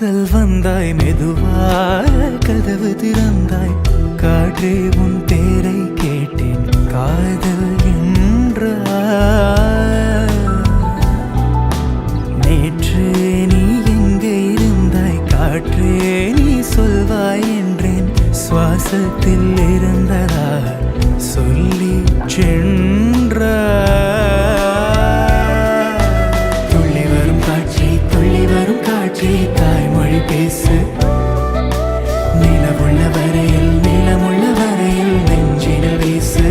வாசல் வந்தாய் மெதுவாய் கதவு திறந்தாய் காற்றே உன் பேரை கேட்டேன் காதல் என்றாய் நேற்று நீ எங்கே இருந்தாய் காற்றே நீ சொல்வாய் என்றேன் சுவாசத்தில் இருந்ததா சொல்லி சென்றாய் தாய்மொழி பேசு நிலமுள்ள வரையில் நெஞ்சில் வீசு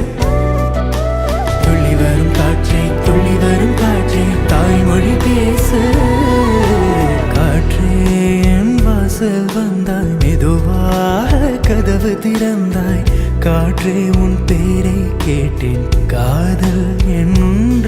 துள்ளி வரும் காற்றே தாய்மொழி பேசு காற்றே என் வாசல் வந்தாய் மெதுவாக கதவு திறந்தாய் காற்றே உன் பேரை கேட்டேன் காதல் என்ற